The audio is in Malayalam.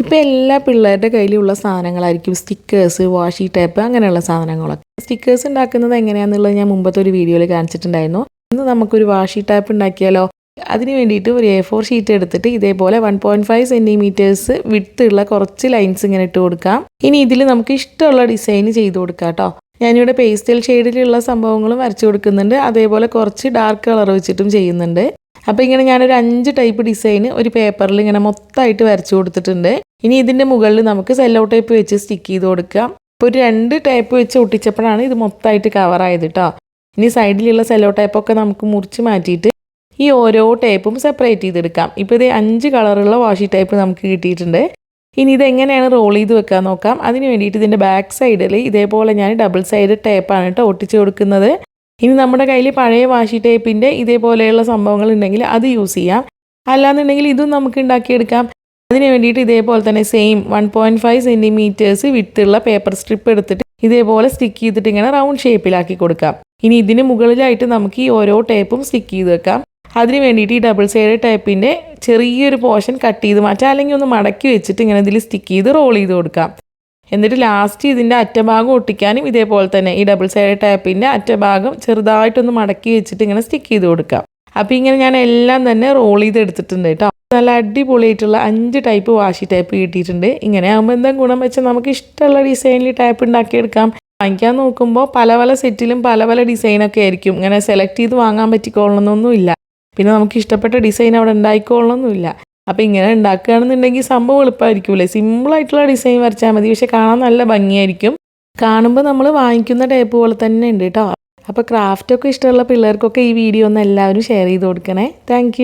ഇപ്പോൾ എല്ലാ പിള്ളേരുടെ കയ്യിലുള്ള സാധനങ്ങളായിരിക്കും സ്റ്റിക്കേഴ്സ്, വാഷി ടേപ്പ് അങ്ങനെയുള്ള സാധനങ്ങളൊക്കെ. സ്റ്റിക്കേഴ്സ് ഉണ്ടാക്കുന്നത് എങ്ങനെയാണെന്നുള്ളത് ഞാൻ മുമ്പത്തെ ഒരു വീഡിയോയിൽ കാണിച്ചിട്ടുണ്ടായിരുന്നു. ഇന്ന് നമുക്കൊരു വാഷി ടേപ്പ് ഉണ്ടാക്കിയാലോ? അതിന് വേണ്ടിയിട്ട് ഒരു A4 ഷീറ്റ് എടുത്തിട്ട് ഇതേപോലെ 1.5 സെൻറ്റിമീറ്റേഴ്സ് വിഡ്ത്തുള്ള കുറച്ച് ലൈൻസ് ഇങ്ങനെ ഇട്ട് കൊടുക്കാം. ഇനി ഇതിൽ നമുക്ക് ഇഷ്ടമുള്ള ഡിസൈൻ ചെയ്ത് കൊടുക്കാം കേട്ടോ. ഞാനിവിടെ പേസ്റ്റൽ ഷെയ്ഡിലുള്ള സംഭവങ്ങളും വരച്ചു കൊടുക്കുന്നുണ്ട്, അതേപോലെ കുറച്ച് ഡാർക്ക് കളർ വെച്ചിട്ടും ചെയ്യുന്നുണ്ട്. അപ്പോൾ ഇങ്ങനെ ഞാനൊരു 5 ടൈപ്പ് ഡിസൈൻ ഒരു പേപ്പറിൽ ഇങ്ങനെ മൊത്തമായിട്ട് വരച്ചു കൊടുത്തിട്ടുണ്ട്. ഇനി ഇതിൻ്റെ മുകളിൽ നമുക്ക് സെല്ലോ ടേപ്പ് വെച്ച് സ്റ്റിക്ക് ചെയ്ത് കൊടുക്കാം. ഇപ്പോൾ ഒരു 2 ടേപ്പ് വെച്ച് ഒട്ടിച്ചപ്പോഴാണ് ഇത് മൊത്തമായിട്ട് കവറായത് കേട്ടോ. ഇനി സൈഡിലുള്ള സെല്ലോ ടേപ്പൊക്കെ നമുക്ക് മുറിച്ച് മാറ്റിയിട്ട് ഈ ഓരോ ടേപ്പും സെപ്പറേറ്റ് ചെയ്തെടുക്കാം. ഇപ്പോൾ ഇത് 5 കളറുള്ള വാഷി ടേപ്പ് നമുക്ക് കിട്ടിയിട്ടുണ്ട്. ഇനി ഇതെങ്ങനെയാണ് റോൾ ചെയ്ത് വെക്കാൻ നോക്കാം. അതിന് വേണ്ടിയിട്ട് ഇതിൻ്റെ ബാക്ക് സൈഡിൽ ഇതേപോലെ ഞാൻ ഡബിൾ സൈഡ് ടേപ്പാണ് കേട്ടോ ഒട്ടിച്ച് കൊടുക്കുന്നത്. ഇനി നമ്മുടെ കയ്യിൽ പഴയ വാഷി ടേപ്പിൻ്റെ ഇതേപോലെയുള്ള സംഭവങ്ങൾ ഉണ്ടെങ്കിൽ അത് യൂസ് ചെയ്യാം. അല്ലാന്നുണ്ടെങ്കിൽ ഇതും നമുക്ക് ഉണ്ടാക്കിയെടുക്കാം. അതിന് വേണ്ടിയിട്ട് ഇതേപോലെ തന്നെ സെയിം 1.5 സെൻറ്റിമീറ്റേഴ്സ് വിഡ്ത്തുള്ള പേപ്പർ സ്ട്രിപ്പ് എടുത്തിട്ട് ഇതേപോലെ സ്റ്റിക്ക് ചെയ്തിട്ട് ഇങ്ങനെ റൗണ്ട് ഷേപ്പിലാക്കി കൊടുക്കാം. ഇനി ഇതിന് മുകളിലായിട്ട് നമുക്ക് ഈ ഓരോ ടേപ്പും സ്റ്റിക്ക് ചെയ്ത് വെക്കാം. അതിന് വേണ്ടിയിട്ട് ഈ ഡബിൾ സൈഡ് ടേപ്പിൻ്റെ ചെറിയൊരു പോർഷൻ കട്ട് ചെയ്ത് മാറ്റാം, അല്ലെങ്കിൽ ഒന്ന് മടക്കി വെച്ചിട്ട് ഇങ്ങനെ ഇതിൽ സ്റ്റിക്ക് ചെയ്ത് റോൾ ചെയ്ത് കൊടുക്കാം. എന്നിട്ട് ലാസ്റ്റ് ഇതിൻ്റെ അറ്റഭാഗം ഒട്ടിക്കാനും ഇതേപോലെ തന്നെ ഈ ഡബിൾ സൈഡ് ടേപ്പിൻ്റെ അറ്റഭാഗം ചെറുതായിട്ടൊന്ന് മടക്കി വെച്ചിട്ട് ഇങ്ങനെ സ്റ്റിക്ക് ചെയ്ത് കൊടുക്കാം. അപ്പോൾ ഇങ്ങനെ ഞാൻ എല്ലാം തന്നെ റോൾ ചെയ്ത് എടുത്തിട്ടുണ്ട് കേട്ടോ. നല്ല അടിപൊളിയായിട്ടുള്ള 5 ടൈപ്പ് വാഷി ടേപ്പ് കിട്ടിയിട്ടുണ്ട്. ഇങ്ങനെ ആകുമ്പോൾ എന്താ ഗുണം വെച്ചാൽ നമുക്ക് ഇഷ്ടമുള്ള ഡിസൈനിൽ ടേപ്പ് ഉണ്ടാക്കിയെടുക്കാം. വാങ്ങിക്കാൻ നോക്കുമ്പോൾ പല പല സെറ്റിലും പല പല ഡിസൈനൊക്കെ ആയിരിക്കും. ഇങ്ങനെ സെലക്ട് ചെയ്ത് വാങ്ങാൻ പറ്റിക്കോളണമെന്നൊന്നുമില്ല. പിന്നെ നമുക്ക് ഇഷ്ടപ്പെട്ട ഡിസൈൻ അവിടെ ഉണ്ടായിക്കോളണമെന്നില്ല. അപ്പോൾ ഇങ്ങനെ ഉണ്ടാക്കുകയാണെന്നുണ്ടെങ്കിൽ സംഭവം എളുപ്പമായിരിക്കുമല്ലേ. സിമ്പിളായിട്ടുള്ള ഡിസൈൻ വരച്ചാൽ മതി, പക്ഷെ കാണാൻ നല്ല ഭംഗിയായിരിക്കും. കാണുമ്പോൾ നമ്മൾ വാങ്ങിക്കുന്ന ടേപ്പ് പോലെ തന്നെ ഉണ്ട് കേട്ടോ. അപ്പോൾ ക്രാഫ്റ്റൊക്കെ ഇഷ്ടമുള്ള പിള്ളേർക്കൊക്കെ ഈ വീഡിയോ ഒന്ന് എല്ലാവരും ഷെയർ ചെയ്ത് കൊടുക്കണേ. താങ്ക്